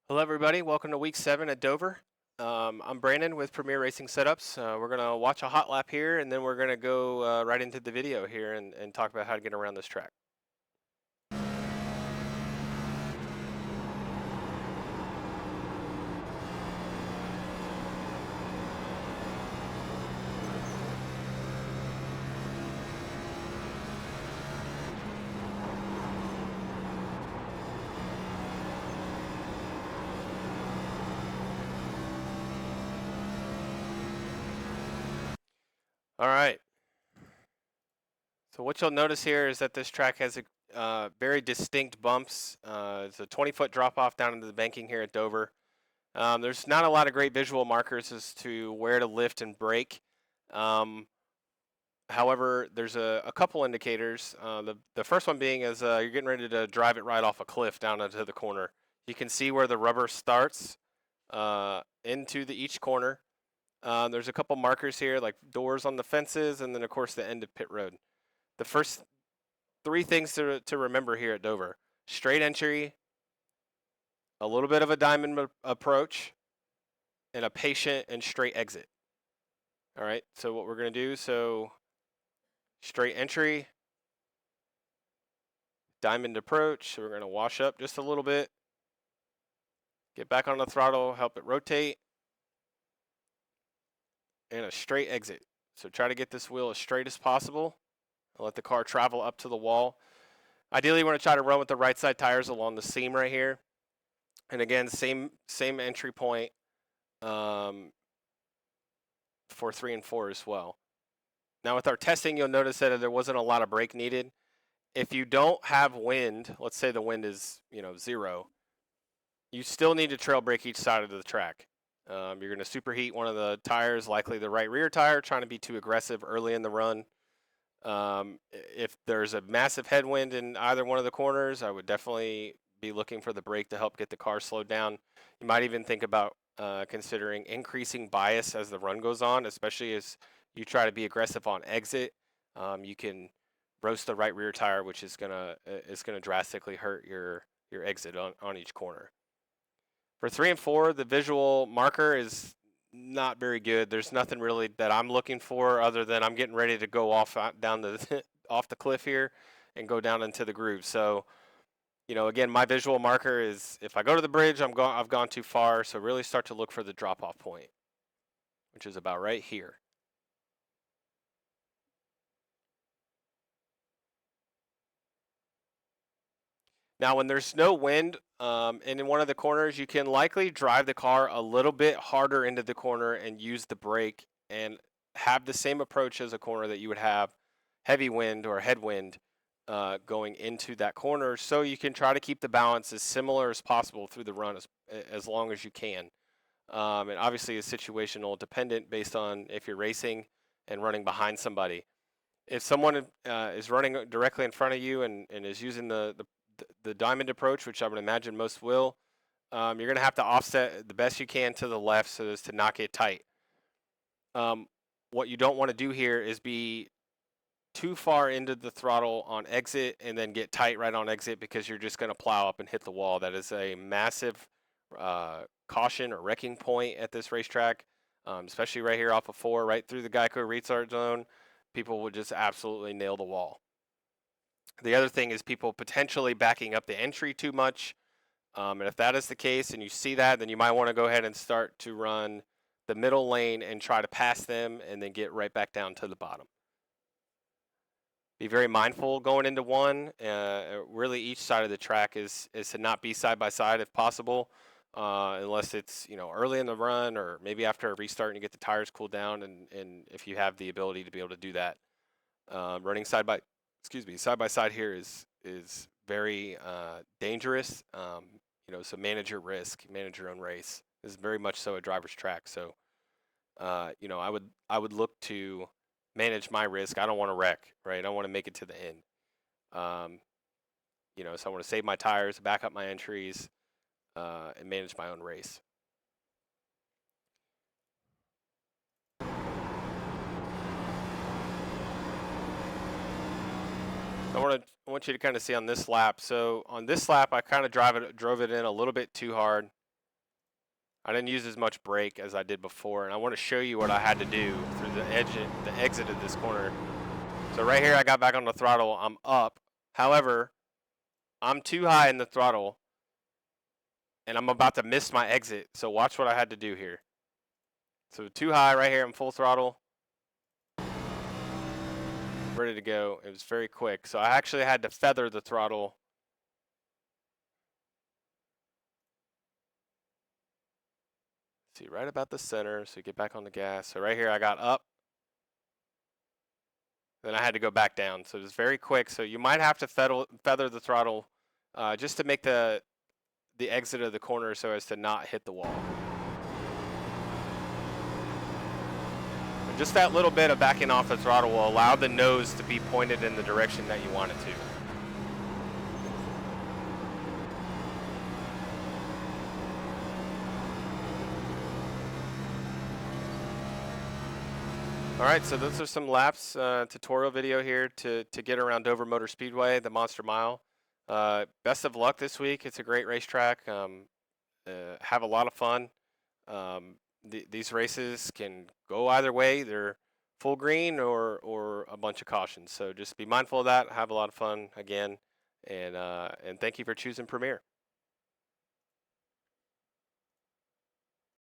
Hello, everybody. Welcome to week 7 at Dover. I'm Brandon with Premier Racing Setups. We're going to watch a hot lap here, and then we're going to go right into the video here and talk about how to get around this track. All right. So what you'll notice here is that this track has very distinct bumps. It's a 20-foot drop-off down into the banking here at Dover. There's not a lot of great visual markers as to where to lift and brake. However, there's a couple indicators. The first one being is you're getting ready to drive it right off a cliff down into the corner. You can see where the rubber starts into each corner. There's a couple markers here, like doors on the fences, and then, of course, the end of pit road. The first 3 things to remember here at Dover: straight entry, a little bit of a diamond approach, and a patient and straight exit. All right, so what we're going to do, straight entry, diamond approach. So we're going to wash up just a little bit, get back on the throttle, help it rotate, and a straight exit. So try to get this wheel as straight as possible and let the car travel up to the wall. Ideally, you want to try to run with the right side tires along the seam right here. And again, same entry point for 3 and 4 as well. Now with our testing, you'll notice that there wasn't a lot of brake needed. If you don't have wind, let's say the wind is 0, you still need to trail brake each side of the track. You're going to superheat one of the tires, likely the right rear tire, trying to be too aggressive early in the run. If there's a massive headwind in either one of the corners, I would definitely be looking for the brake to help get the car slowed down. You might even think about considering increasing bias as the run goes on, especially as you try to be aggressive on exit. You can roast the right rear tire, which is gonna drastically hurt your exit on each corner. For 3 and 4, the visual marker is not very good. There's nothing really that I'm looking for other than I'm getting ready to go off down the off the cliff here and go down into the groove. So, again, my visual marker is if I go to the bridge, I've gone too far. So really start to look for the drop-off point, which is about right here. Now, when there's no wind and in one of the corners, you can likely drive the car a little bit harder into the corner and use the brake and have the same approach as a corner that you would have heavy wind or headwind going into that corner. So you can try to keep the balance as similar as possible through the run as long as you can. And obviously, it's situational dependent based on if you're racing and running behind somebody. If someone is running directly in front of you and is using the diamond approach, which I would imagine most will, you're going to have to offset the best you can to the left so as to not get tight. What you don't want to do here is be too far into the throttle on exit and then get tight right on exit because you're just going to plow up and hit the wall. That is a massive caution or wrecking point at this racetrack, especially right here off of 4, right through the Geico restart zone. People will just absolutely nail the wall. The other thing is people potentially backing up the entry too much. And if that is the case and you see that, then you might want to go ahead and start to run the middle lane and try to pass them and then get right back down to the bottom. Be very mindful going into 1. Really, each side of the track is to not be side by side if possible, unless it's early in the run or maybe after a restart and you get the tires cooled down. And if you have the ability to be able to do that, running side by side here is very dangerous. So manage your risk, manage your own race. This is very much so a driver's track. So, I would look to manage my risk. I don't want to wreck, right? I don't want to make it to the end. So I want to save my tires, back up my entries, and manage my own race. I want you to kind of see on this lap. So on this lap, I kind of drove it in a little bit too hard. I didn't use as much brake as I did before, and I want to show you what I had to do through the exit of this corner. So right here, I got back on the throttle. I'm up. However, I'm too high in the throttle, and I'm about to miss my exit. So watch what I had to do here. So too high right here. I'm full throttle, ready to go. It was very quick. So I actually had to feather the throttle. See, right about the center. So get back on the gas. So right here, I got up. Then I had to go back down. So it was very quick. So you might have to feather the throttle just to make the exit of the corner so as to not hit the wall. And just that little bit of backing off the throttle will allow the nose to be pointed in the direction that you want it to. All right, so those are some laps, tutorial video here to get around Dover Motor Speedway, the Monster Mile. Best of luck this week. It's a great racetrack. Have a lot of fun. These races can go either way. They're full green or a bunch of cautions. So just be mindful of that. Have a lot of fun again, and thank you for choosing Premier.